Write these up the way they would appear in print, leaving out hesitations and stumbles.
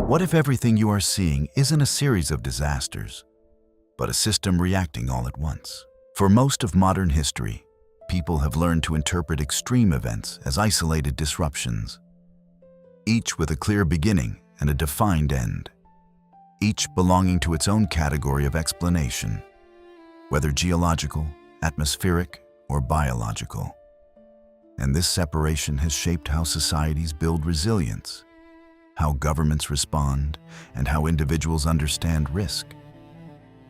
What if everything you are seeing isn't a series of disasters, but a system reacting all at once? For most of modern history, people have learned to interpret extreme events as isolated disruptions, each with a clear beginning and a defined end, each belonging to its own category of explanation, whether geological, atmospheric, or biological. And this separation has shaped how societies build resilience, how governments respond, and how individuals understand risk.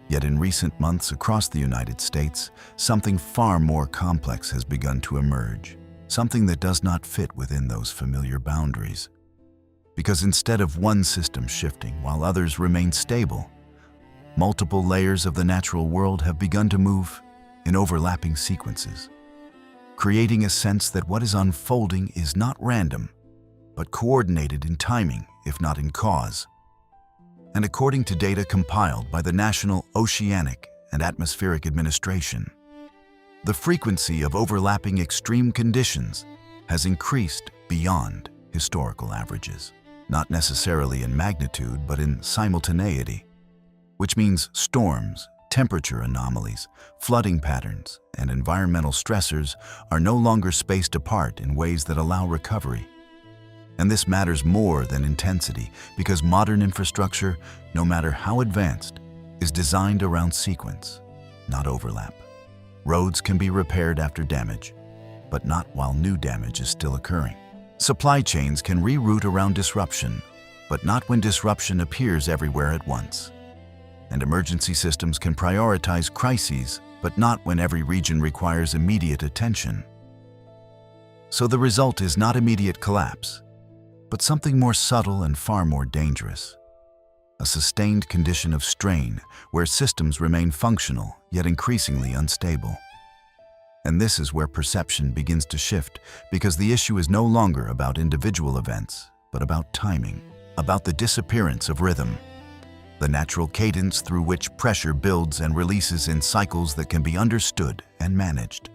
Yet in recent months across the United States, something far more complex has begun to emerge, something that does not fit within those familiar boundaries. Because instead of one system shifting while others remain stable, multiple layers of the natural world have begun to move in overlapping sequences, creating a sense that what is unfolding is not random, but coordinated in timing, if not in cause. And according to data compiled by the National Oceanic and Atmospheric Administration, the frequency of overlapping extreme conditions has increased beyond historical averages, not necessarily in magnitude, but in simultaneity, which means storms, temperature anomalies, flooding patterns, and environmental stressors are no longer spaced apart in ways that allow recovery. And this matters more than intensity because modern infrastructure, no matter how advanced, is designed around sequence, not overlap. Roads can be repaired after damage, but not while new damage is still occurring. Supply chains can reroute around disruption, but not when disruption appears everywhere at once. And emergency systems can prioritize crises, but not when every region requires immediate attention. So the result is not immediate collapse, but something more subtle and far more dangerous. A sustained condition of strain where systems remain functional yet increasingly unstable. And this is where perception begins to shift because the issue is no longer about individual events, but about timing, about the disappearance of rhythm, the natural cadence through which pressure builds and releases in cycles that can be understood and managed.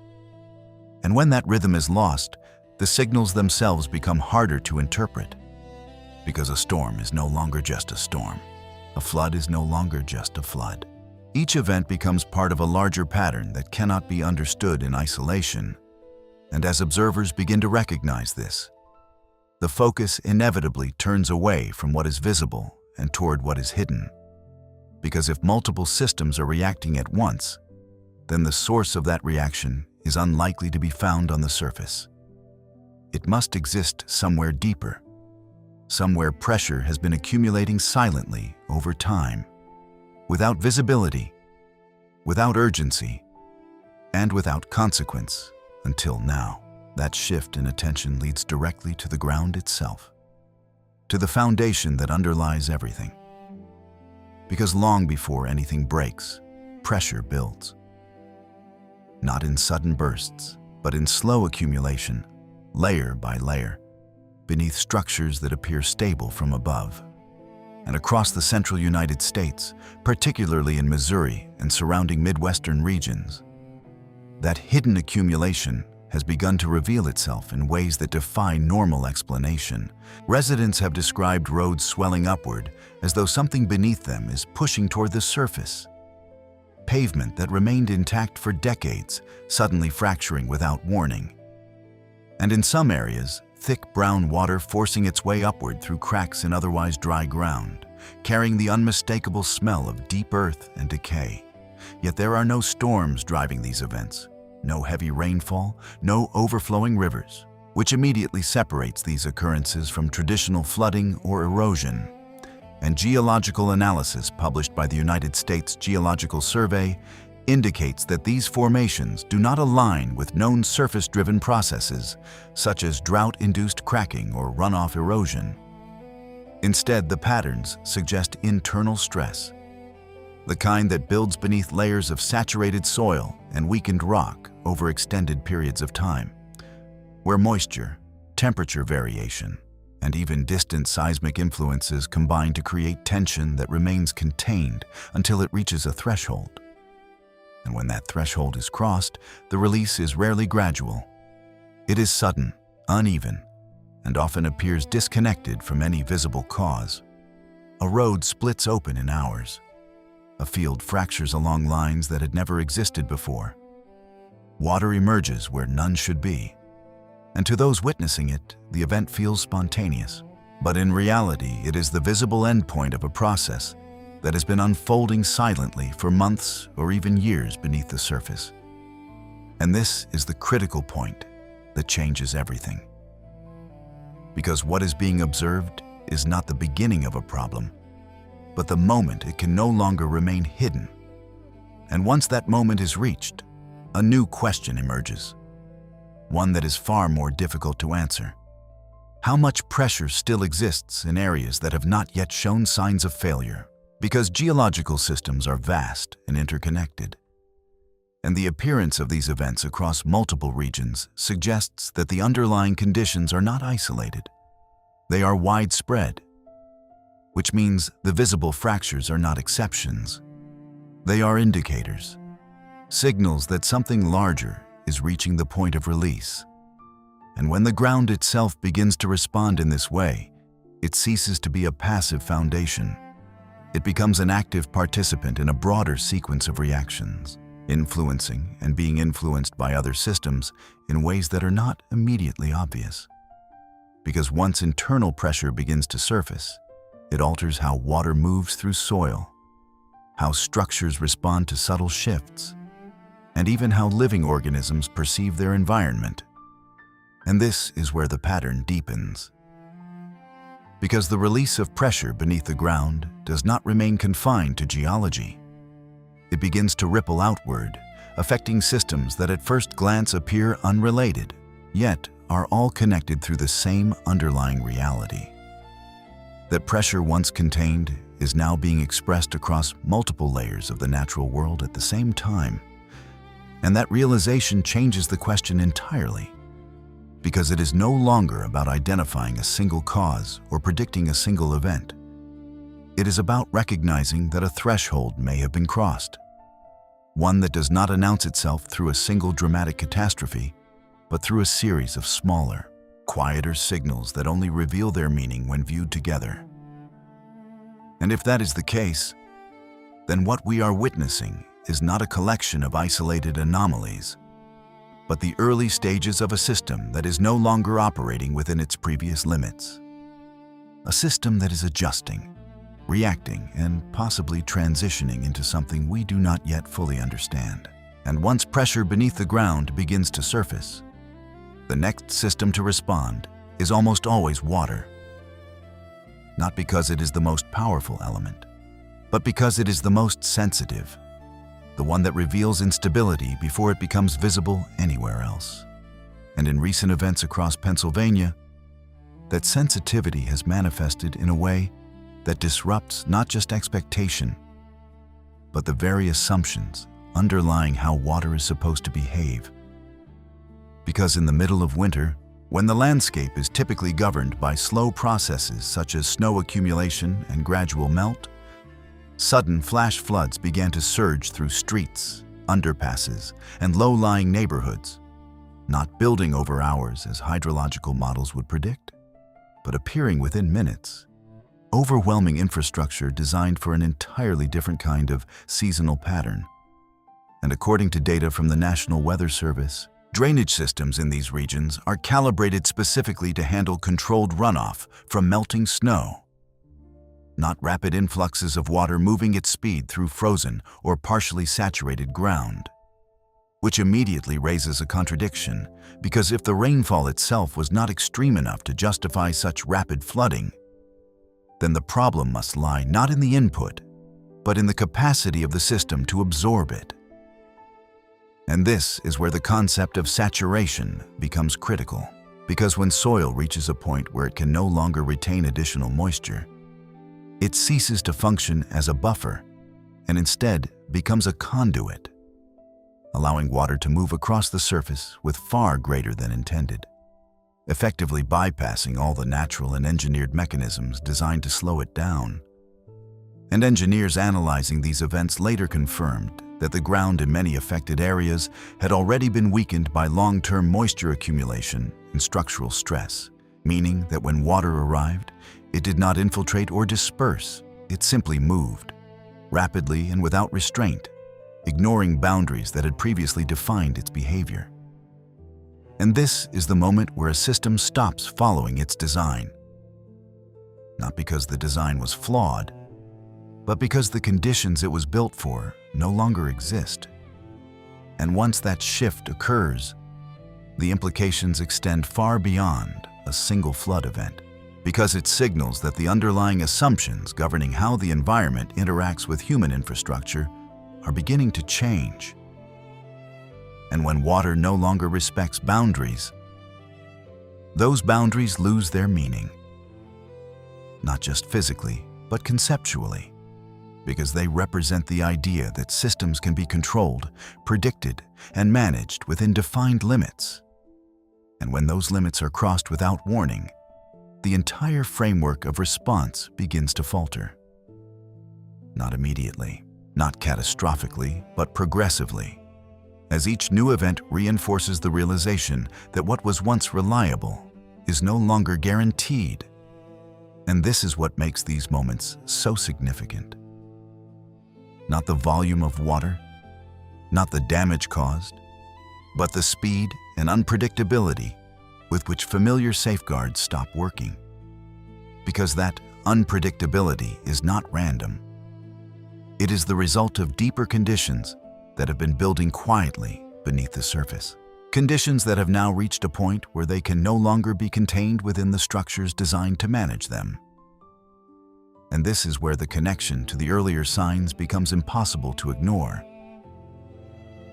And when that rhythm is lost, the signals themselves become harder to interpret, because a storm is no longer just a storm. A flood is no longer just a flood. Each event becomes part of a larger pattern that cannot be understood in isolation. And as observers begin to recognize this, the focus inevitably turns away from what is visible and toward what is hidden. Because if multiple systems are reacting at once, then the source of that reaction is unlikely to be found on the surface. It must exist somewhere deeper, somewhere pressure has been accumulating silently over time, without visibility, without urgency, and without consequence until now. That shift in attention leads directly to the ground itself, to the foundation that underlies everything. Because long before anything breaks, pressure builds. Not in sudden bursts, but in slow accumulation, layer by layer, beneath structures that appear stable from above. And across the central United States, particularly in Missouri and surrounding Midwestern regions, that hidden accumulation has begun to reveal itself in ways that defy normal explanation. Residents have described roads swelling upward as though something beneath them is pushing toward the surface. Pavement that remained intact for decades, suddenly fracturing without warning. And in some areas, thick brown water forcing its way upward through cracks in otherwise dry ground, carrying the unmistakable smell of deep earth and decay. Yet there are no storms driving these events, no heavy rainfall, no overflowing rivers, which immediately separates these occurrences from traditional flooding or erosion. And geological analysis published by the United States Geological Survey indicates that these formations do not align with known surface-driven processes, such as drought-induced cracking or runoff erosion. Instead, the patterns suggest internal stress, the kind that builds beneath layers of saturated soil and weakened rock over extended periods of time, where moisture, temperature variation, and even distant seismic influences combine to create tension that remains contained until it reaches a threshold. And when that threshold is crossed, the release is rarely gradual. It is sudden, uneven, and often appears disconnected from any visible cause. A road splits open in hours. A field fractures along lines that had never existed before. Water emerges where none should be. And to those witnessing it, the event feels spontaneous. But in reality, it is the visible endpoint of a process that has been unfolding silently for months or even years beneath the surface. And this is the critical point that changes everything. Because what is being observed is not the beginning of a problem, but the moment it can no longer remain hidden. And once that moment is reached, a new question emerges, one that is far more difficult to answer. How much pressure still exists in areas that have not yet shown signs of failure? Because geological systems are vast and interconnected, and the appearance of these events across multiple regions suggests that the underlying conditions are not isolated. They are widespread, which means the visible fractures are not exceptions. They are indicators, signals that something larger is reaching the point of release. And when the ground itself begins to respond in this way, it ceases to be a passive foundation. It becomes an active participant in a broader sequence of reactions, influencing and being influenced by other systems in ways that are not immediately obvious. Because once internal pressure begins to surface, it alters how water moves through soil, how structures respond to subtle shifts, and even how living organisms perceive their environment. And this is where the pattern deepens. Because the release of pressure beneath the ground does not remain confined to geology. It begins to ripple outward, affecting systems that at first glance appear unrelated, yet are all connected through the same underlying reality. That pressure once contained is now being expressed across multiple layers of the natural world at the same time. And that realization changes the question entirely, because it is no longer about identifying a single cause or predicting a single event. It is about recognizing that a threshold may have been crossed, one that does not announce itself through a single dramatic catastrophe, but through a series of smaller, quieter signals that only reveal their meaning when viewed together. And if that is the case, then what we are witnessing is not a collection of isolated anomalies, but the early stages of a system that is no longer operating within its previous limits. A system that is adjusting, reacting, and possibly transitioning into something we do not yet fully understand. And once pressure beneath the ground begins to surface, the next system to respond is almost always water. Not because it is the most powerful element, but because it is the most sensitive, the one that reveals instability before it becomes visible anywhere else. And in recent events across Pennsylvania, that sensitivity has manifested in a way that disrupts not just expectation, but the very assumptions underlying how water is supposed to behave. Because in the middle of winter, when the landscape is typically governed by slow processes such as snow accumulation and gradual melt, sudden flash floods began to surge through streets, underpasses, and low-lying neighborhoods, not building over hours as hydrological models would predict, but appearing within minutes. Overwhelming infrastructure designed for an entirely different kind of seasonal pattern. And according to data from the National Weather Service, drainage systems in these regions are calibrated specifically to handle controlled runoff from melting snow, not rapid influxes of water moving at speed through frozen or partially saturated ground. Which immediately raises a contradiction, because if the rainfall itself was not extreme enough to justify such rapid flooding, then the problem must lie not in the input, but in the capacity of the system to absorb it. And this is where the concept of saturation becomes critical, because when soil reaches a point where it can no longer retain additional moisture, it ceases to function as a buffer and instead becomes a conduit, allowing water to move across the surface with far greater than intended, effectively bypassing all the natural and engineered mechanisms designed to slow it down. And engineers analyzing these events later confirmed that the ground in many affected areas had already been weakened by long-term moisture accumulation and structural stress, meaning that when water arrived, it did not infiltrate or disperse, it simply moved, rapidly and without restraint, ignoring boundaries that had previously defined its behavior. And this is the moment where a system stops following its design. Not because the design was flawed, but because the conditions it was built for no longer exist. And once that shift occurs, the implications extend far beyond a single flood event, because it signals that the underlying assumptions governing how the environment interacts with human infrastructure are beginning to change. And when water no longer respects boundaries, those boundaries lose their meaning. Not just physically, but conceptually, because they represent the idea that systems can be controlled, predicted, and managed within defined limits. And when those limits are crossed without warning, the entire framework of response begins to falter. Not immediately, not catastrophically, but progressively, as each new event reinforces the realization that what was once reliable is no longer guaranteed. And this is what makes these moments so significant. Not the volume of water, not the damage caused, but the speed and unpredictability with which familiar safeguards stop working. Because that unpredictability is not random. It is the result of deeper conditions that have been building quietly beneath the surface. Conditions that have now reached a point where they can no longer be contained within the structures designed to manage them. And this is where the connection to the earlier signs becomes impossible to ignore.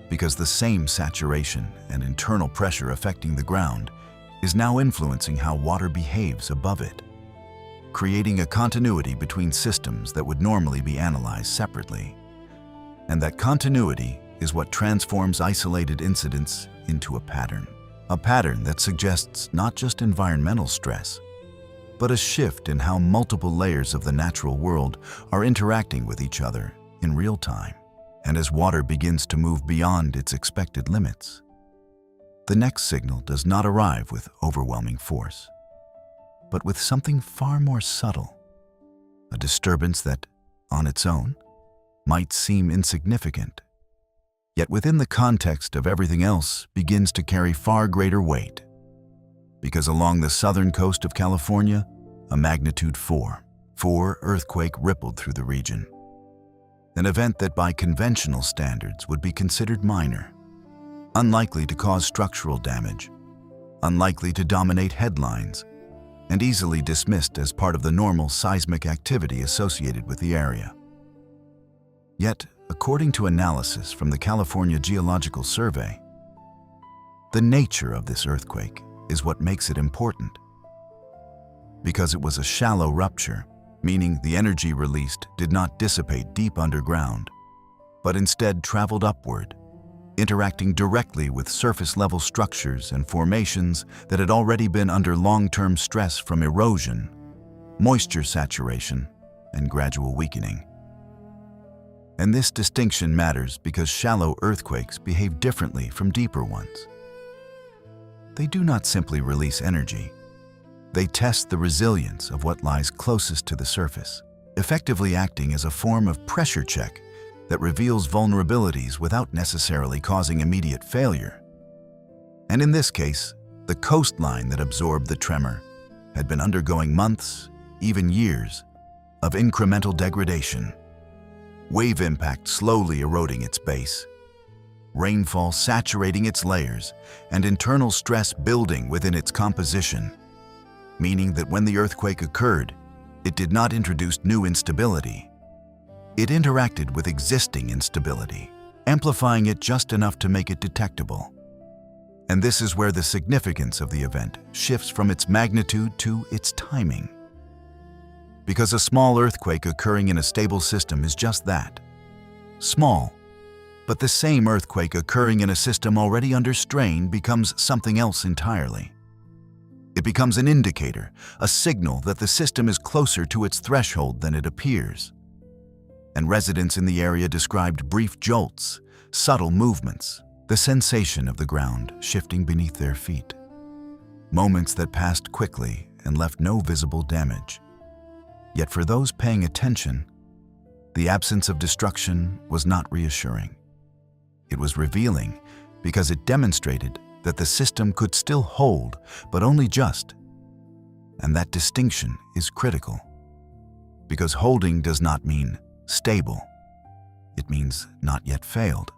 Because the same saturation and internal pressure affecting the ground is now influencing how water behaves above it, creating a continuity between systems that would normally be analyzed separately. And that continuity is what transforms isolated incidents into a pattern that suggests not just environmental stress, but a shift in how multiple layers of the natural world are interacting with each other in real time. And as water begins to move beyond its expected limits, the next signal does not arrive with overwhelming force, but with something far more subtle, a disturbance that, on its own, might seem insignificant, yet within the context of everything else begins to carry far greater weight. Because along the southern coast of California, a magnitude 4 earthquake rippled through the region. An event that by conventional standards would be considered minor, unlikely to cause structural damage, unlikely to dominate headlines, and easily dismissed as part of the normal seismic activity associated with the area. Yet, according to analysis from the California Geological Survey, the nature of this earthquake is what makes it important. Because it was a shallow rupture, meaning the energy released did not dissipate deep underground, but instead traveled upward, interacting directly with surface-level structures and formations that had already been under long-term stress from erosion, moisture saturation, and gradual weakening. And this distinction matters because shallow earthquakes behave differently from deeper ones. They do not simply release energy. They test the resilience of what lies closest to the surface, effectively acting as a form of pressure check that reveals vulnerabilities without necessarily causing immediate failure. And in this case, the coastline that absorbed the tremor had been undergoing months, even years, of incremental degradation. Wave impact slowly eroding its base, rainfall saturating its layers, and internal stress building within its composition, meaning that when the earthquake occurred, it did not introduce new instability. It interacted with existing instability, amplifying it just enough to make it detectable. And this is where the significance of the event shifts from its magnitude to its timing. Because a small earthquake occurring in a stable system is just that, small. But the same earthquake occurring in a system already under strain becomes something else entirely. It becomes an indicator, a signal that the system is closer to its threshold than it appears. And residents in the area described brief jolts, subtle movements, the sensation of the ground shifting beneath their feet. Moments that passed quickly and left no visible damage. Yet for those paying attention, the absence of destruction was not reassuring. It was revealing because it demonstrated that the system could still hold, but only just. And that distinction is critical, because holding does not mean stable. It means not yet failed.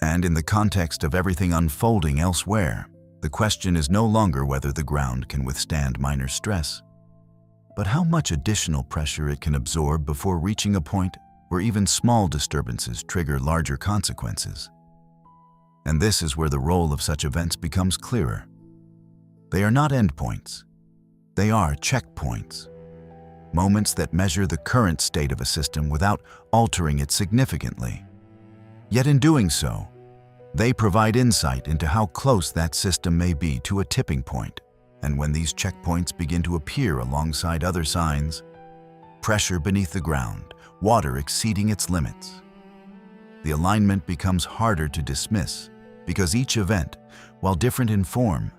And in the context of everything unfolding elsewhere, the question is no longer whether the ground can withstand minor stress, but how much additional pressure it can absorb before reaching a point where even small disturbances trigger larger consequences. And this is where the role of such events becomes clearer. They are not endpoints. They are checkpoints, moments that measure the current state of a system without altering it significantly. Yet in doing so, they provide insight into how close that system may be to a tipping point. And when these checkpoints begin to appear alongside other signs, pressure beneath the ground, water exceeding its limits, the alignment becomes harder to dismiss because each event, while different in form,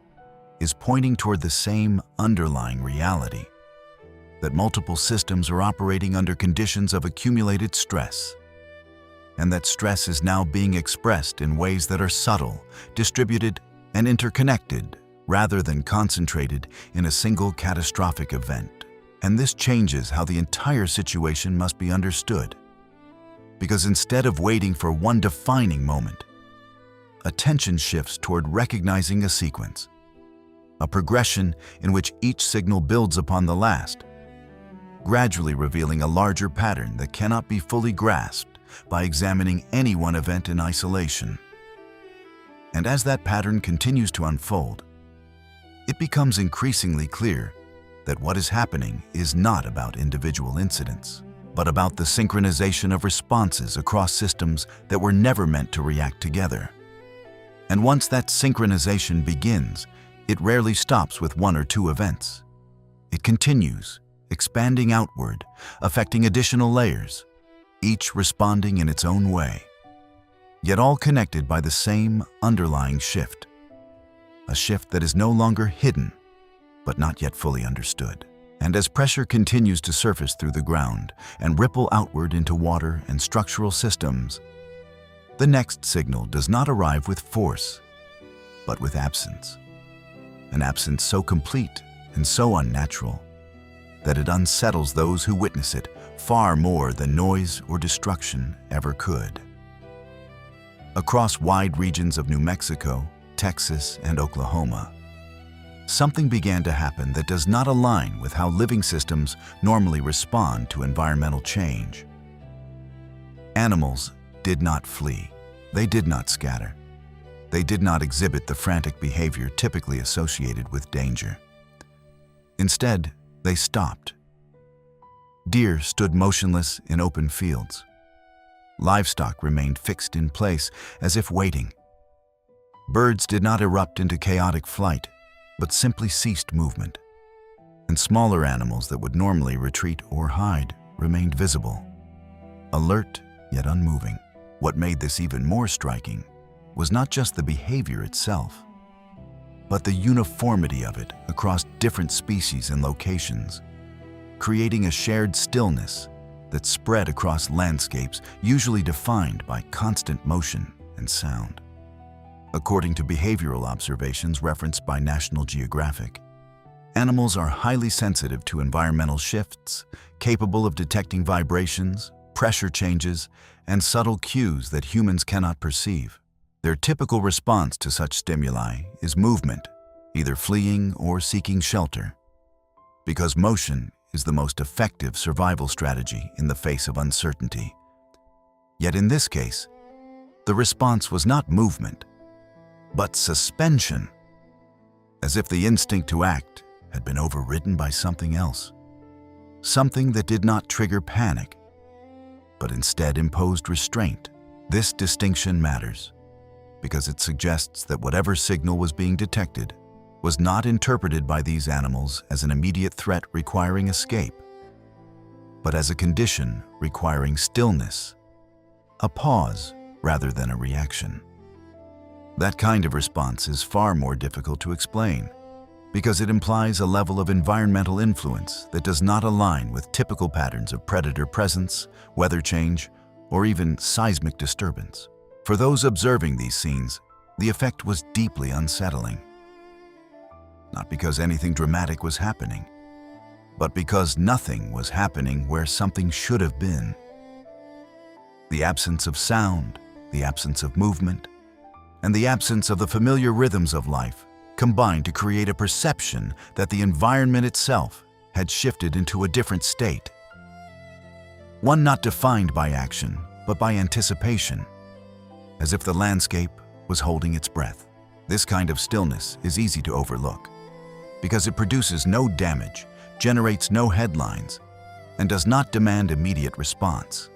is pointing toward the same underlying reality, that multiple systems are operating under conditions of accumulated stress, and that stress is now being expressed in ways that are subtle, distributed, and interconnected, rather than concentrated in a single catastrophic event. And this changes how the entire situation must be understood. Because instead of waiting for one defining moment, attention shifts toward recognizing a sequence, a progression in which each signal builds upon the last, gradually revealing a larger pattern that cannot be fully grasped by examining any one event in isolation. And as that pattern continues to unfold, it becomes increasingly clear that what is happening is not about individual incidents, but about the synchronization of responses across systems that were never meant to react together. And once that synchronization begins, it rarely stops with one or two events. It continues, expanding outward, affecting additional layers, each responding in its own way, yet all connected by the same underlying shift. A shift that is no longer hidden, but not yet fully understood. And as pressure continues to surface through the ground and ripple outward into water and structural systems, the next signal does not arrive with force, but with absence. An absence so complete and so unnatural that it unsettles those who witness it far more than noise or destruction ever could. Across wide regions of New Mexico, Texas, and Oklahoma, something began to happen that does not align with how living systems normally respond to environmental change. Animals did not flee. They did not scatter. They did not exhibit the frantic behavior typically associated with danger. Instead, they stopped. Deer stood motionless in open fields. Livestock remained fixed in place as if waiting. Birds did not erupt into chaotic flight, but simply ceased movement. And smaller animals that would normally retreat or hide remained visible, alert yet unmoving. What made this even more striking was not just the behavior itself, but the uniformity of it across different species and locations, creating a shared stillness that spread across landscapes usually defined by constant motion and sound. According to behavioral observations referenced by National Geographic, animals are highly sensitive to environmental shifts, capable of detecting vibrations, pressure changes, and subtle cues that humans cannot perceive. Their typical response to such stimuli is movement, either fleeing or seeking shelter, because motion is the most effective survival strategy in the face of uncertainty. Yet in this case, the response was not movement, but suspension, as if the instinct to act had been overridden by something else, something that did not trigger panic, but instead imposed restraint. This distinction matters because it suggests that whatever signal was being detected was not interpreted by these animals as an immediate threat requiring escape, but as a condition requiring stillness, a pause rather than a reaction. That kind of response is far more difficult to explain, because it implies a level of environmental influence that does not align with typical patterns of predator presence, weather change, or even seismic disturbance. For those observing these scenes, the effect was deeply unsettling. Not because anything dramatic was happening, but because nothing was happening where something should have been. The absence of sound, the absence of movement, and the absence of the familiar rhythms of life combined to create a perception that the environment itself had shifted into a different state. One not defined by action, but by anticipation, as if the landscape was holding its breath. This kind of stillness is easy to overlook, because it produces no damage, generates no headlines, and does not demand immediate response.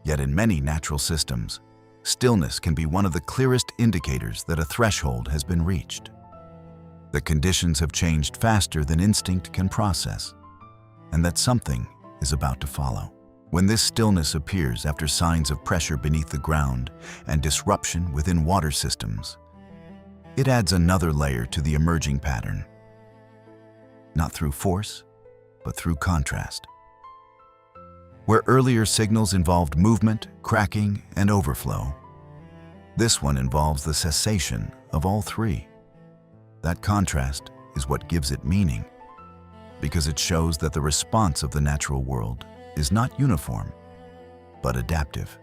Yet in many natural systems, stillness can be one of the clearest indicators that a threshold has been reached. The conditions have changed faster than instinct can process, and that something is about to follow. When this stillness appears after signs of pressure beneath the ground and disruption within water systems, it adds another layer to the emerging pattern. Not through force, but through contrast. Where earlier signals involved movement, cracking, and overflow, this one involves the cessation of all three. That contrast is what gives it meaning, because it shows that the response of the natural world is not uniform, but adaptive.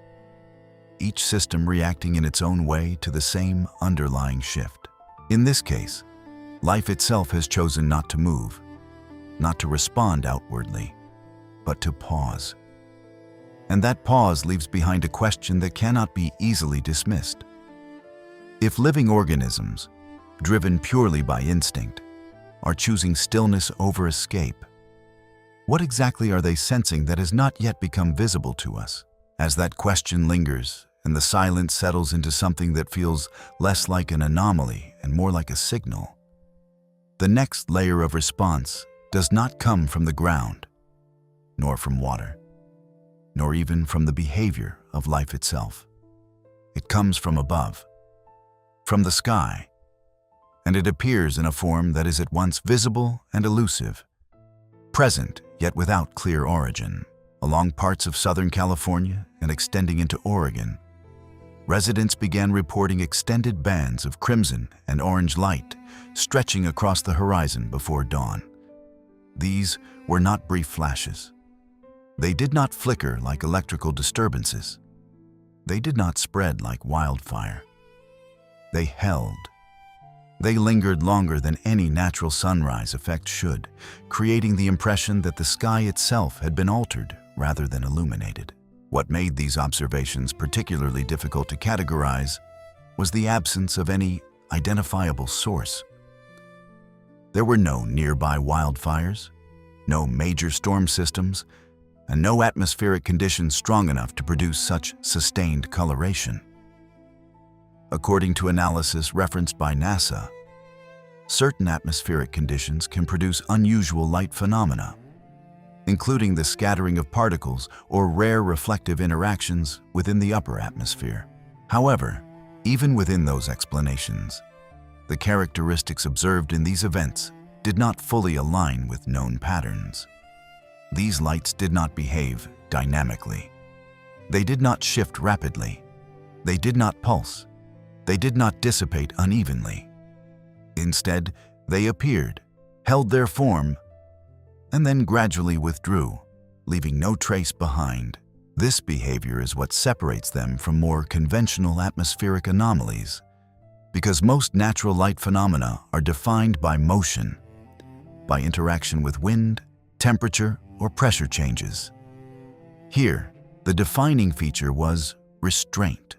Each system reacting in its own way to the same underlying shift. In this case, life itself has chosen not to move, not to respond outwardly, but to pause. And that pause leaves behind a question that cannot be easily dismissed. If living organisms, driven purely by instinct, are choosing stillness over escape, what exactly are they sensing that has not yet become visible to us? As that question lingers and the silence settles into something that feels less like an anomaly and more like a signal, the next layer of response does not come from the ground, nor from water, nor even from the behavior of life itself. It comes from above, from the sky, and it appears in a form that is at once visible and elusive, present yet without clear origin. Along parts of Southern California and extending into Oregon, residents began reporting extended bands of crimson and orange light stretching across the horizon before dawn. These were not brief flashes. They did not flicker like electrical disturbances. They did not spread like wildfire. They held. They lingered longer than any natural sunrise effect should, creating the impression that the sky itself had been altered rather than illuminated. What made these observations particularly difficult to categorize was the absence of any identifiable source. There were no nearby wildfires, no major storm systems, and no atmospheric conditions strong enough to produce such sustained coloration. According to analysis referenced by NASA, certain atmospheric conditions can produce unusual light phenomena, including the scattering of particles or rare reflective interactions within the upper atmosphere. However, even within those explanations, the characteristics observed in these events did not fully align with known patterns. These lights did not behave dynamically. They did not shift rapidly. They did not pulse. They did not dissipate unevenly. Instead, they appeared, held their form, and then gradually withdrew, leaving no trace behind. This behavior is what separates them from more conventional atmospheric anomalies, because most natural light phenomena are defined by motion, by interaction with wind, temperature, or pressure changes. Here, the defining feature was restraint.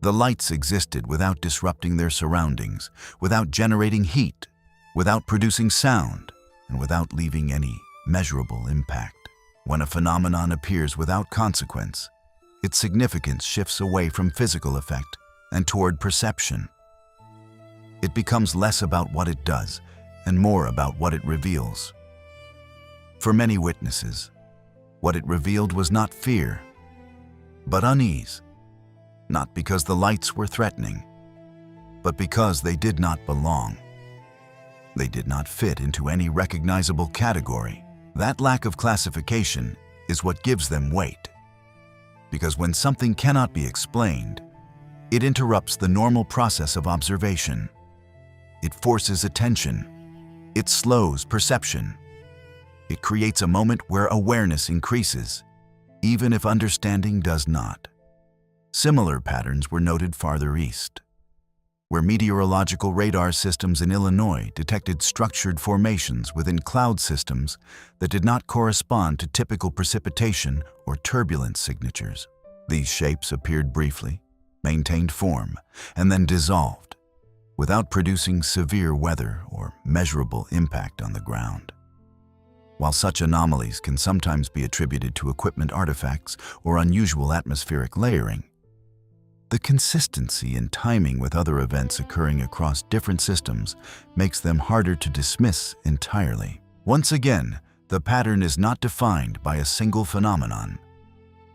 The lights existed without disrupting their surroundings, without generating heat, without producing sound, and without leaving any measurable impact. When a phenomenon appears without consequence, its significance shifts away from physical effect and toward perception. It becomes less about what it does and more about what it reveals. For many witnesses, what it revealed was not fear, but unease, not because the lights were threatening, but because they did not belong. They did not fit into any recognizable category. That lack of classification is what gives them weight. Because when something cannot be explained, it interrupts the normal process of observation. It forces attention. It slows perception. It creates a moment where awareness increases, even if understanding does not. Similar patterns were noted farther east, where meteorological radar systems in Illinois detected structured formations within cloud systems that did not correspond to typical precipitation or turbulence signatures. These shapes appeared briefly, maintained form, and then dissolved, without producing severe weather or measurable impact on the ground. While such anomalies can sometimes be attributed to equipment artifacts or unusual atmospheric layering, the consistency and timing with other events occurring across different systems makes them harder to dismiss entirely. Once again, the pattern is not defined by a single phenomenon,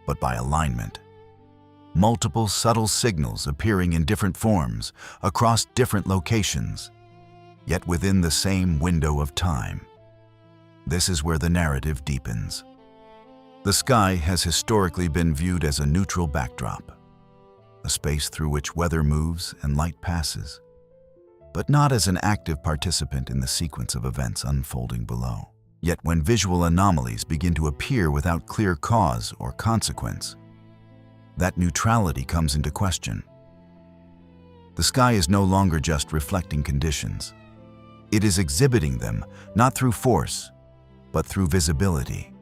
but by alignment. Multiple subtle signals appearing in different forms across different locations, yet within the same window of time. This is where the narrative deepens. The sky has historically been viewed as a neutral backdrop, a space through which weather moves and light passes, but not as an active participant in the sequence of events unfolding below. Yet when visual anomalies begin to appear without clear cause or consequence, that neutrality comes into question. The sky is no longer just reflecting conditions. It is exhibiting them, not through force, but through visibility.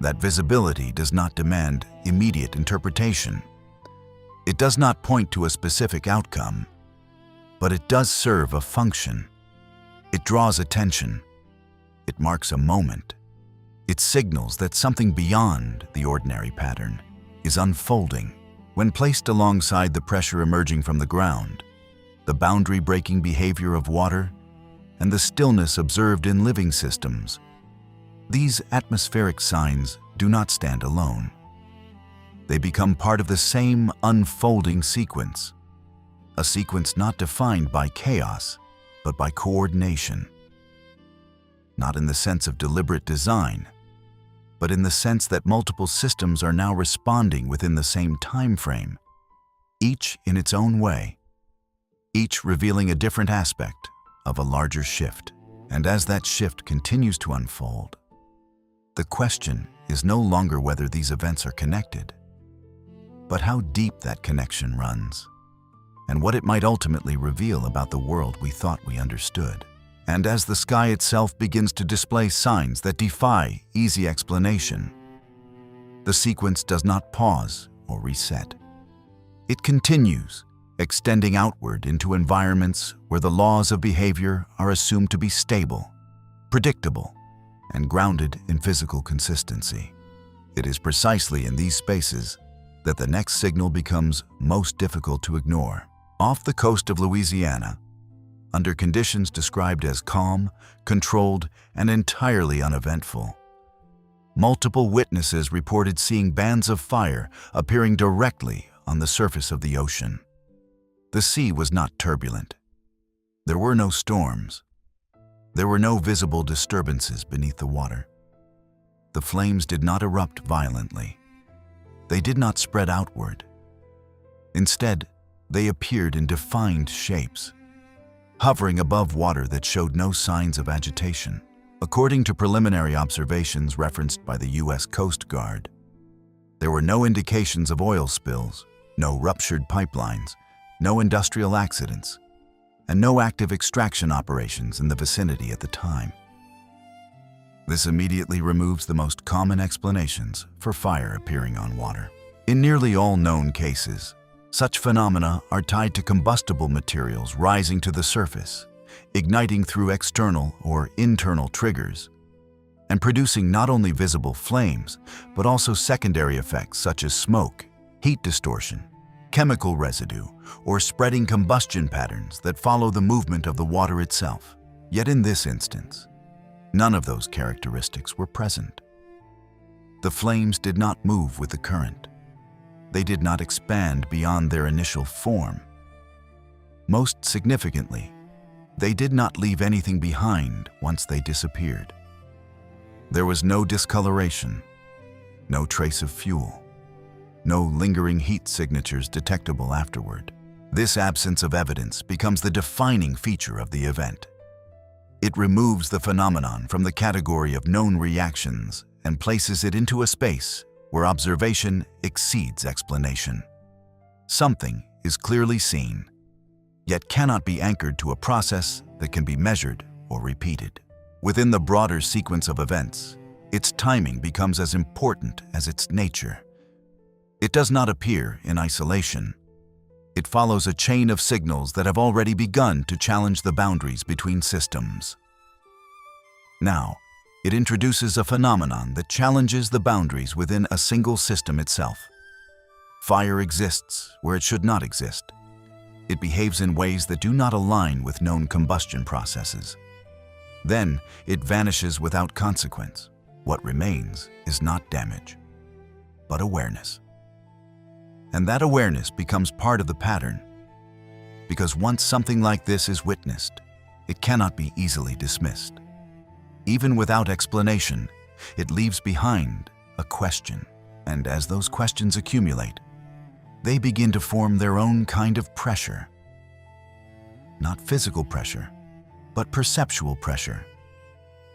That visibility does not demand immediate interpretation. It does not point to a specific outcome, but it does serve a function. It draws attention. It marks a moment. It signals that something beyond the ordinary pattern is unfolding. When placed alongside the pressure emerging from the ground, the boundary-breaking behavior of water, and the stillness observed in living systems, these atmospheric signs do not stand alone. They become part of the same unfolding sequence, a sequence not defined by chaos, but by coordination. Not in the sense of deliberate design, but in the sense that multiple systems are now responding within the same time frame, each in its own way, each revealing a different aspect of a larger shift. And as that shift continues to unfold, the question is no longer whether these events are connected, but how deep that connection runs, and what it might ultimately reveal about the world we thought we understood. And as the sky itself begins to display signs that defy easy explanation, the sequence does not pause or reset. It continues, extending outward into environments where the laws of behavior are assumed to be stable, predictable, and grounded in physical consistency. It is precisely in these spaces that the next signal becomes most difficult to ignore. Off the coast of Louisiana, under conditions described as calm, controlled, and entirely uneventful, multiple witnesses reported seeing bands of fire appearing directly on the surface of the ocean. The sea was not turbulent. There were no storms. There were no visible disturbances beneath the water. The flames did not erupt violently. They did not spread outward. Instead, they appeared in defined shapes, hovering above water that showed no signs of agitation. According to preliminary observations referenced by the U.S. Coast Guard, there were no indications of oil spills, no ruptured pipelines, no industrial accidents, and no active extraction operations in the vicinity at the time. This immediately removes the most common explanations for fire appearing on water. In nearly all known cases, such phenomena are tied to combustible materials rising to the surface, igniting through external or internal triggers, and producing not only visible flames, but also secondary effects such as smoke, heat distortion, chemical residue, or spreading combustion patterns that follow the movement of the water itself. Yet in this instance, none of those characteristics were present. The flames did not move with the current. They did not expand beyond their initial form. Most significantly, They did not leave anything behind once they disappeared. There was no discoloration, no trace of fuel, no lingering heat signatures detectable afterward. This absence of evidence becomes the defining feature of the event. It removes the phenomenon from the category of known reactions and places it into a space where observation exceeds explanation. Something is clearly seen, yet cannot be anchored to a process that can be measured or repeated. Within the broader sequence of events, its timing becomes as important as its nature. It does not appear in isolation. It follows a chain of signals that have already begun to challenge the boundaries between systems. Now, it introduces a phenomenon that challenges the boundaries within a single system itself. Fire exists where it should not exist. It behaves in ways that do not align with known combustion processes. Then, it vanishes without consequence. What remains is not damage, but awareness. And that awareness becomes part of the pattern, because once something like this is witnessed, it cannot be easily dismissed. Even without explanation, it leaves behind a question, and as those questions accumulate, they begin to form their own kind of pressure. Not physical pressure, but perceptual pressure.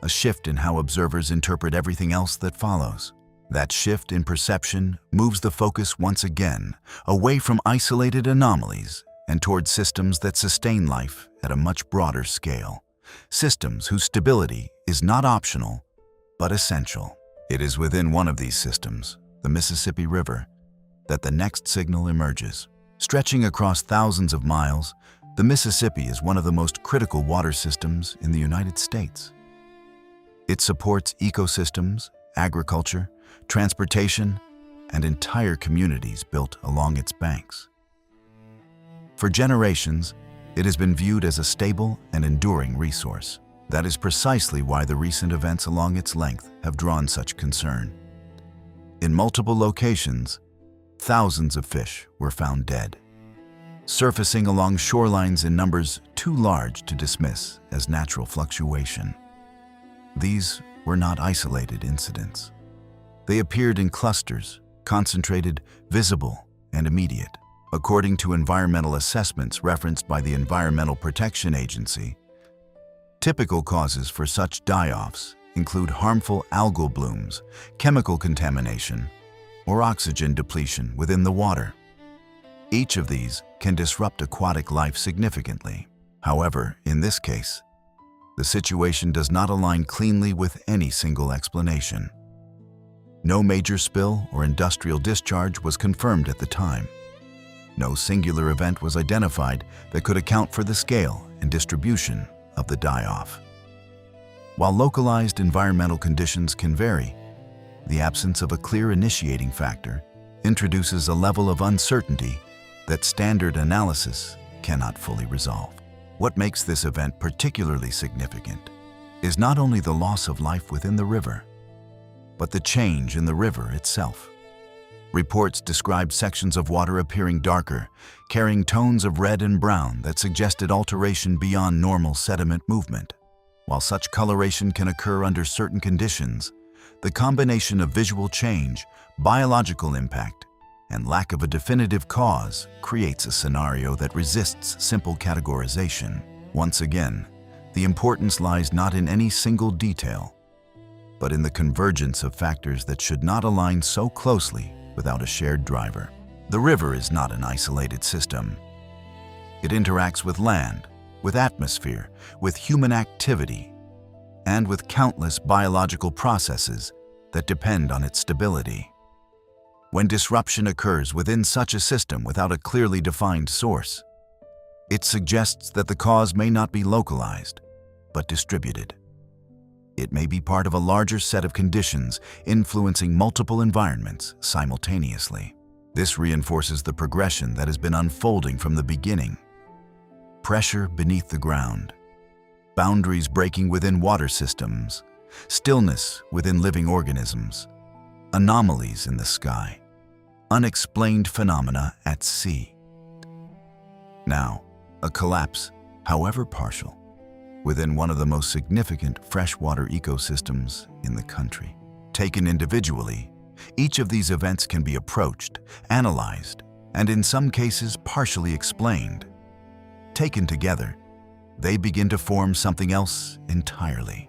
A shift in how observers interpret everything else that follows. That shift in perception moves the focus once again away from isolated anomalies and toward systems that sustain life at a much broader scale. Systems whose stability is not optional, but essential. It is within one of these systems, the Mississippi River, that the next signal emerges. Stretching across thousands of miles, the Mississippi is one of the most critical water systems in the United States. It supports ecosystems, agriculture, transportation, and entire communities built along its banks. For generations, it has been viewed as a stable and enduring resource. That is precisely why the recent events along its length have drawn such concern. In multiple locations, thousands of fish were found dead, surfacing along shorelines in numbers too large to dismiss as natural fluctuation. These were not isolated incidents. They appeared in clusters, concentrated, visible, and immediate. According to environmental assessments referenced by the Environmental Protection Agency, typical causes for such die-offs include harmful algal blooms, chemical contamination, or oxygen depletion within the water. Each of these can disrupt aquatic life significantly. However, in this case, the situation does not align cleanly with any single explanation. No major spill or industrial discharge was confirmed at the time. No singular event was identified that could account for the scale and distribution of the die-off. While localized environmental conditions can vary, the absence of a clear initiating factor introduces a level of uncertainty that standard analysis cannot fully resolve. What makes this event particularly significant is not only the loss of life within the river, but the change in the river itself. Reports described sections of water appearing darker, carrying tones of red and brown that suggested alteration beyond normal sediment movement. While such coloration can occur under certain conditions, the combination of visual change, biological impact, and lack of a definitive cause creates a scenario that resists simple categorization. Once again, the importance lies not in any single detail, but in the convergence of factors that should not align so closely without a shared driver. The river is not an isolated system. It interacts with land, with atmosphere, with human activity, and with countless biological processes that depend on its stability. When disruption occurs within such a system without a clearly defined source, it suggests that the cause may not be localized, but distributed. It may be part of a larger set of conditions influencing multiple environments simultaneously. This reinforces the progression that has been unfolding from the beginning. Pressure beneath the ground, boundaries breaking within water systems, stillness within living organisms, anomalies in the sky, unexplained phenomena at sea. Now, a collapse, however partial, within one of the most significant freshwater ecosystems in the country. Taken individually, each of these events can be approached, analyzed, and in some cases partially explained. Taken together, they begin to form something else entirely.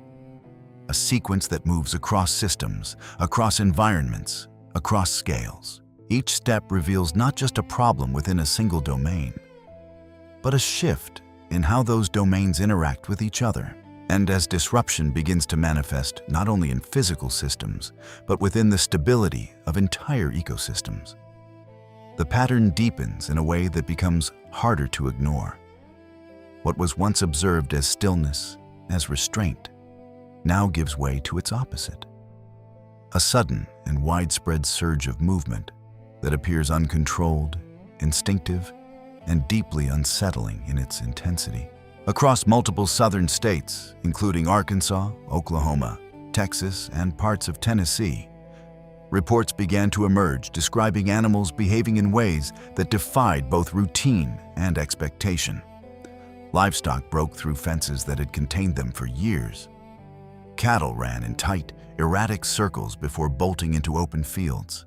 A sequence that moves across systems, across environments, across scales. Each step reveals not just a problem within a single domain, but a shift in how those domains interact with each other. And as disruption begins to manifest not only in physical systems, but within the stability of entire ecosystems, the pattern deepens in a way that becomes harder to ignore. What was once observed as stillness, as restraint, now gives way to its opposite. A sudden and widespread surge of movement that appears uncontrolled, instinctive, and deeply unsettling in its intensity. Across multiple southern states, including Arkansas, Oklahoma, Texas, and parts of Tennessee, reports began to emerge describing animals behaving in ways that defied both routine and expectation. Livestock broke through fences that had contained them for years. Cattle ran in tight, erratic circles before bolting into open fields.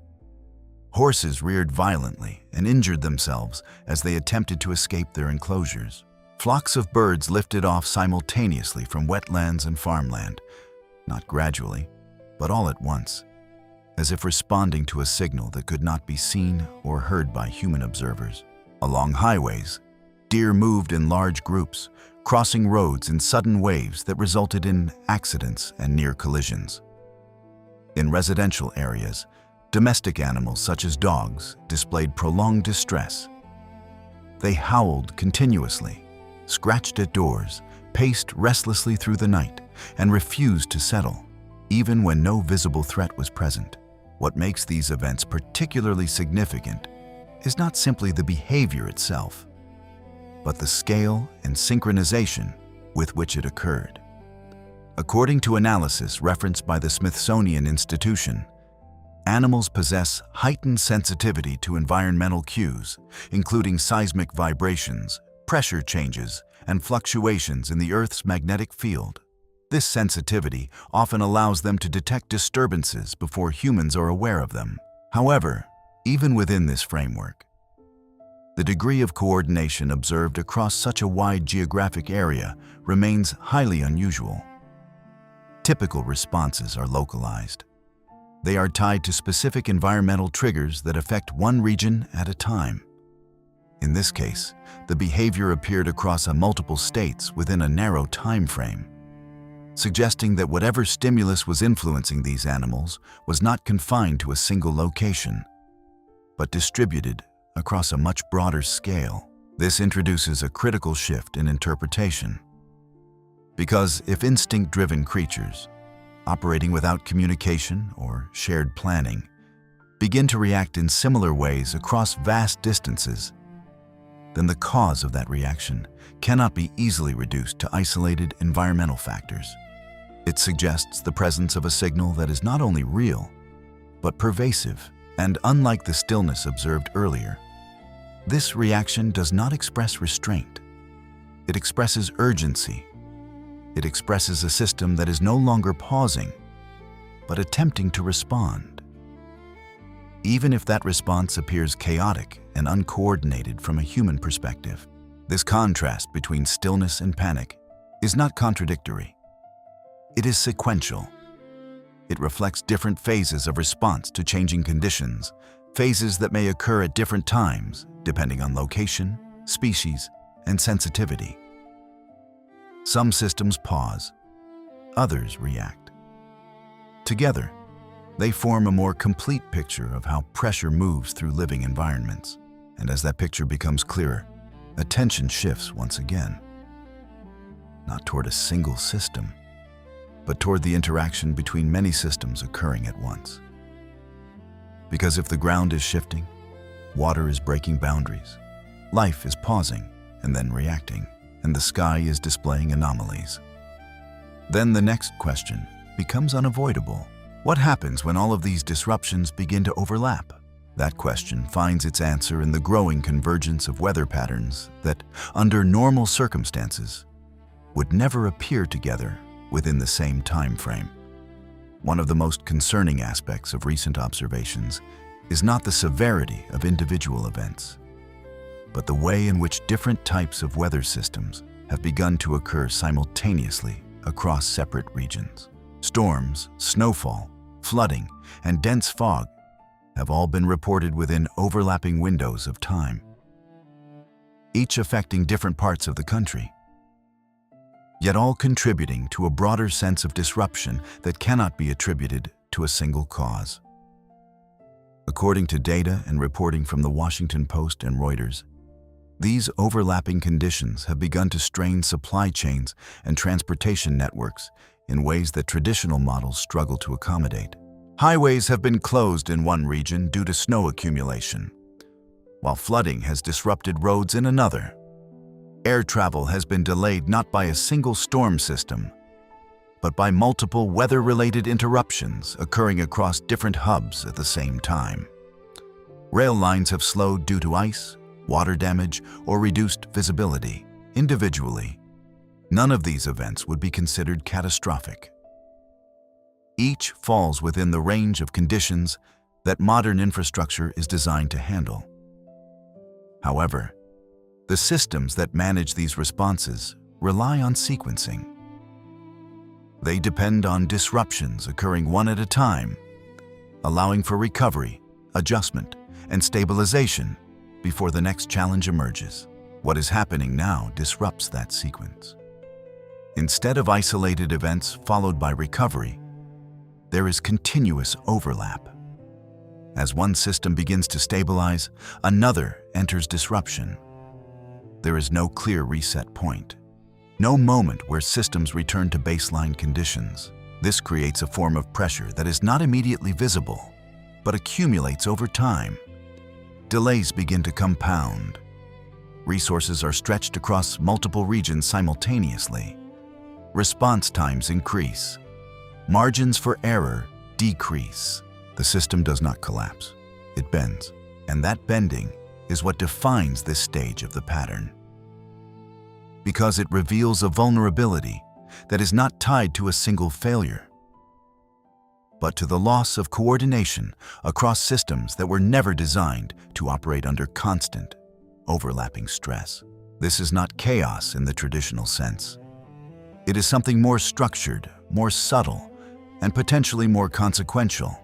Horses reared violently and injured themselves as they attempted to escape their enclosures. Flocks of birds lifted off simultaneously from wetlands and farmland, not gradually, but all at once, as if responding to a signal that could not be seen or heard by human observers. Along highways, deer moved in large groups, crossing roads in sudden waves that resulted in accidents and near collisions. In residential areas, domestic animals such as dogs displayed prolonged distress. They howled continuously, scratched at doors, paced restlessly through the night, and refused to settle, even when no visible threat was present. What makes these events particularly significant is not simply the behavior itself, but the scale and synchronization with which it occurred. According to analysis referenced by the Smithsonian Institution, animals possess heightened sensitivity to environmental cues, including seismic vibrations, pressure changes, and fluctuations in the Earth's magnetic field. This sensitivity often allows them to detect disturbances before humans are aware of them. However, even within this framework, the degree of coordination observed across such a wide geographic area remains highly unusual. Typical responses are localized. They are tied to specific environmental triggers that affect one region at a time. In this case, the behavior appeared across multiple states within a narrow time frame, suggesting that whatever stimulus was influencing these animals was not confined to a single location, but distributed across a much broader scale. This introduces a critical shift in interpretation. Because if instinct-driven creatures, operating without communication or shared planning, begin to react in similar ways across vast distances, then the cause of that reaction cannot be easily reduced to isolated environmental factors. It suggests the presence of a signal that is not only real, but pervasive, and unlike the stillness observed earlier, this reaction does not express restraint. It expresses urgency. It expresses a system that is no longer pausing, but attempting to respond. Even if that response appears chaotic and uncoordinated from a human perspective, this contrast between stillness and panic is not contradictory. It is sequential. It reflects different phases of response to changing conditions, phases that may occur at different times, depending on location, species, and sensitivity. Some systems pause, others react. Together, they form a more complete picture of how pressure moves through living environments. And as that picture becomes clearer, attention shifts once again, not toward a single system, but toward the interaction between many systems occurring at once. Because if the ground is shifting, water is breaking boundaries, life is pausing and then reacting, and the sky is displaying anomalies, then the next question becomes unavoidable. What happens when all of these disruptions begin to overlap? That question finds its answer in the growing convergence of weather patterns that, under normal circumstances, would never appear together within the same time frame. One of the most concerning aspects of recent observations is not the severity of individual events, but the way in which different types of weather systems have begun to occur simultaneously across separate regions. Storms, snowfall, flooding, and dense fog have all been reported within overlapping windows of time, each affecting different parts of the country, yet all contributing to a broader sense of disruption that cannot be attributed to a single cause. According to data and reporting from the Washington Post and Reuters, these overlapping conditions have begun to strain supply chains and transportation networks in ways that traditional models struggle to accommodate. Highways have been closed in one region due to snow accumulation, while flooding has disrupted roads in another. Air travel has been delayed not by a single storm system, but by multiple weather-related interruptions occurring across different hubs at the same time. Rail lines have slowed due to ice, water damage, or reduced visibility. Individually, none of these events would be considered catastrophic. Each falls within the range of conditions that modern infrastructure is designed to handle. However, the systems that manage these responses rely on sequencing. They depend on disruptions occurring one at a time, allowing for recovery, adjustment, and stabilization before the next challenge emerges. What is happening now disrupts that sequence. Instead of isolated events followed by recovery, there is continuous overlap. As one system begins to stabilize, another enters disruption. There is no clear reset point, no moment where systems return to baseline conditions. This creates a form of pressure that is not immediately visible, but accumulates over time. Delays begin to compound. Resources are stretched across multiple regions simultaneously. Response times increase. Margins for error decrease. The system does not collapse. It bends. And that bending is what defines this stage of the pattern, because it reveals a vulnerability that is not tied to a single failure, but to the loss of coordination across systems that were never designed to operate under constant, overlapping stress. This is not chaos in the traditional sense. It is something more structured, more subtle, and potentially more consequential.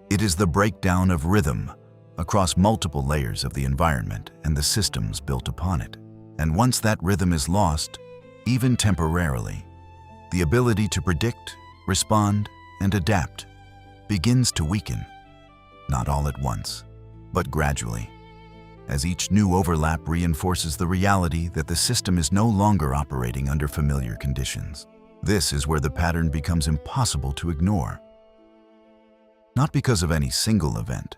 It is the breakdown of rhythm across multiple layers of the environment and the systems built upon it. And once that rhythm is lost, even temporarily, the ability to predict, respond, and adapt begins to weaken, not all at once, but gradually, as each new overlap reinforces the reality that the system is no longer operating under familiar conditions. This is where the pattern becomes impossible to ignore, not because of any single event,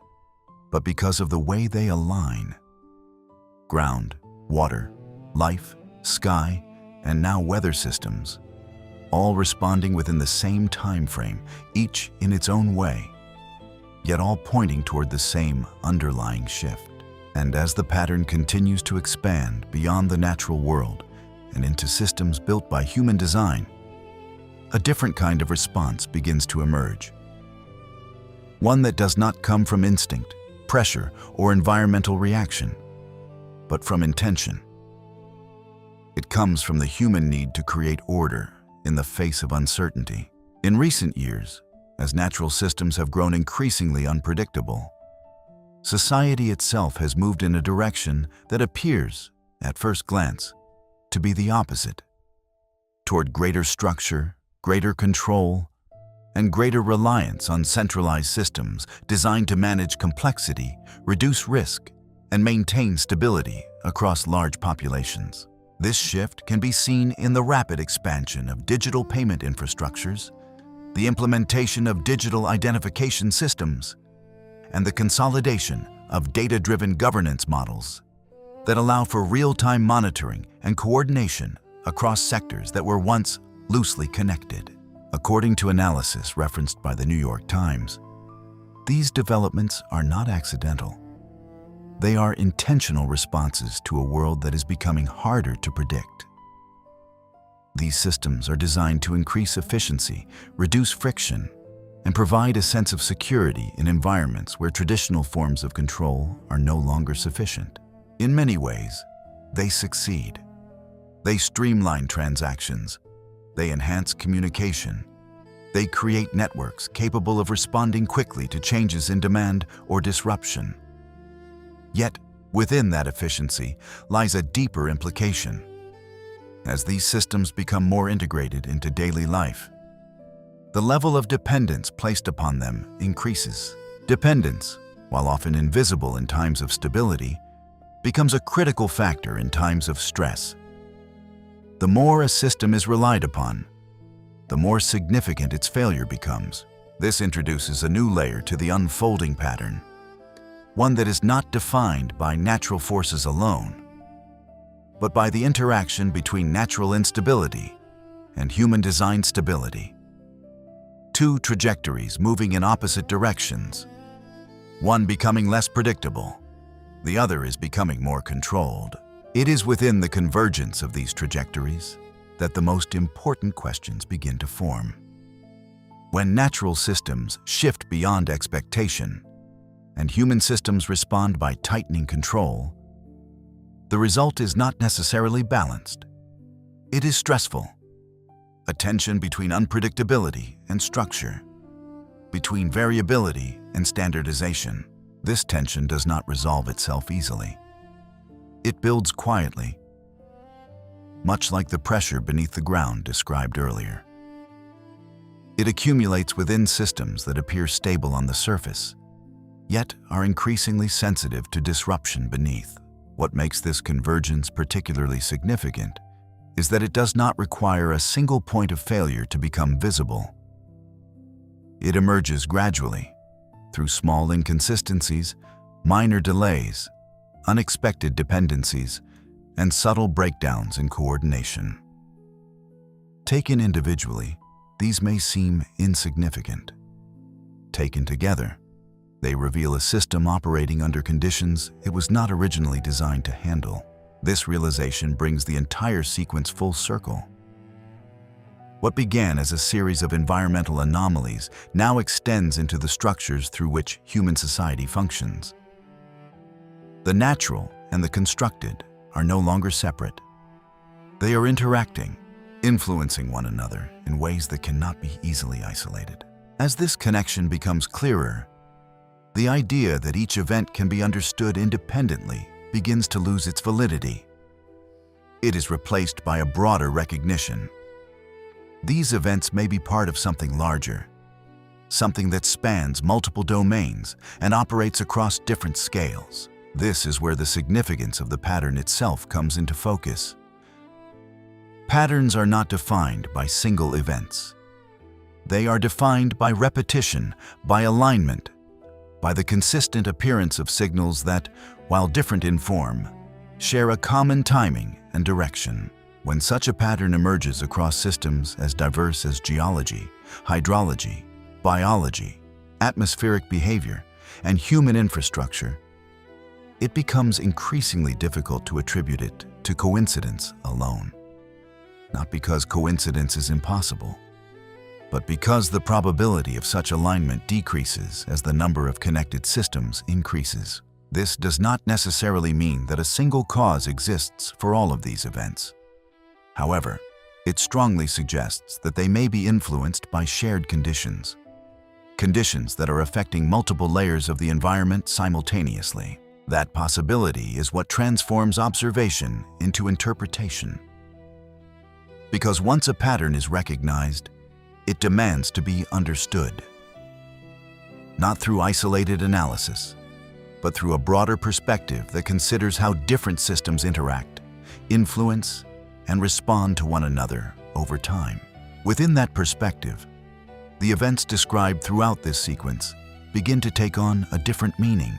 but because of the way they align. Ground, water, life, sky, and now weather systems, all responding within the same time frame, each in its own way, yet all pointing toward the same underlying shift. And as the pattern continues to expand beyond the natural world and into systems built by human design, a different kind of response begins to emerge. One that does not come from instinct, pressure, or environmental reaction, but from intention. It comes from the human need to create order in the face of uncertainty. In recent years, as natural systems have grown increasingly unpredictable, society itself has moved in a direction that appears, at first glance, to be the opposite, toward greater structure, greater control, and greater reliance on centralized systems designed to manage complexity, reduce risk, and maintain stability across large populations. This shift can be seen in the rapid expansion of digital payment infrastructures, the implementation of digital identification systems, and the consolidation of data-driven governance models that allow for real-time monitoring and coordination across sectors that were once loosely connected. According to analysis referenced by the New York Times, these developments are not accidental. They are intentional responses to a world that is becoming harder to predict. These systems are designed to increase efficiency, reduce friction, and provide a sense of security in environments where traditional forms of control are no longer sufficient. In many ways, they succeed. They streamline transactions. They enhance communication. They create networks capable of responding quickly to changes in demand or disruption. Yet, within that efficiency lies a deeper implication. As these systems become more integrated into daily life, the level of dependence placed upon them increases. Dependence, while often invisible in times of stability, becomes a critical factor in times of stress. The more a system is relied upon, the more significant its failure becomes. This introduces a new layer to the unfolding pattern, one that is not defined by natural forces alone, but by the interaction between natural instability and human-designed stability. Two trajectories moving in opposite directions, one becoming less predictable, the other is becoming more controlled. It is within the convergence of these trajectories that the most important questions begin to form. When natural systems shift beyond expectation and human systems respond by tightening control, the result is not necessarily balanced. It is stressful. A tension between unpredictability and structure, between variability and standardization. This tension does not resolve itself easily. It builds quietly, much like the pressure beneath the ground described earlier. It accumulates within systems that appear stable on the surface, yet are increasingly sensitive to disruption beneath. What makes this convergence particularly significant is that it does not require a single point of failure to become visible. It emerges gradually, through small inconsistencies, minor delays, unexpected dependencies, and subtle breakdowns in coordination. Taken individually, these may seem insignificant. Taken together, they reveal a system operating under conditions it was not originally designed to handle. This realization brings the entire sequence full circle. What began as a series of environmental anomalies now extends into the structures through which human society functions. The natural and the constructed are no longer separate. They are interacting, influencing one another in ways that cannot be easily isolated. As this connection becomes clearer, the idea that each event can be understood independently begins to lose its validity. It is replaced by a broader recognition. These events may be part of something larger, something that spans multiple domains and operates across different scales. This is where the significance of the pattern itself comes into focus. Patterns are not defined by single events. They are defined by repetition, by alignment, by the consistent appearance of signals that, while different in form, share a common timing and direction. When such a pattern emerges across systems as diverse as geology, hydrology, biology, atmospheric behavior, and human infrastructure, it becomes increasingly difficult to attribute it to coincidence alone. Not because coincidence is impossible, but because the probability of such alignment decreases as the number of connected systems increases. This does not necessarily mean that a single cause exists for all of these events. However, it strongly suggests that they may be influenced by shared conditions, conditions that are affecting multiple layers of the environment simultaneously. That possibility is what transforms observation into interpretation. Because once a pattern is recognized, it demands to be understood. Not through isolated analysis, but through a broader perspective that considers how different systems interact, influence, and respond to one another over time. Within that perspective, the events described throughout this sequence begin to take on a different meaning.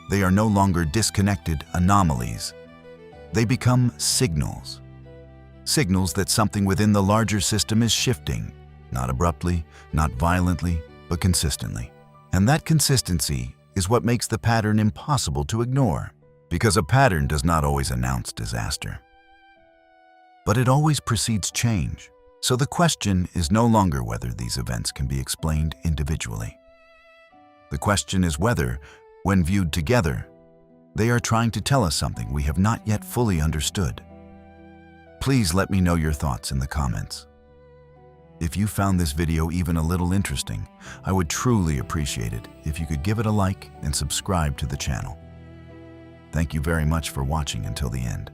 They are no longer disconnected anomalies. They become signals. Signals that something within the larger system is shifting, not abruptly, not violently, but consistently. And that consistency is what makes the pattern impossible to ignore, because a pattern does not always announce disaster. But it always precedes change. So the question is no longer whether these events can be explained individually. The question is whether, when viewed together, they are trying to tell us something we have not yet fully understood. Please let me know your thoughts in the comments. If you found this video even a little interesting, I would truly appreciate it if you could give it a like and subscribe to the channel. Thank you very much for watching until the end.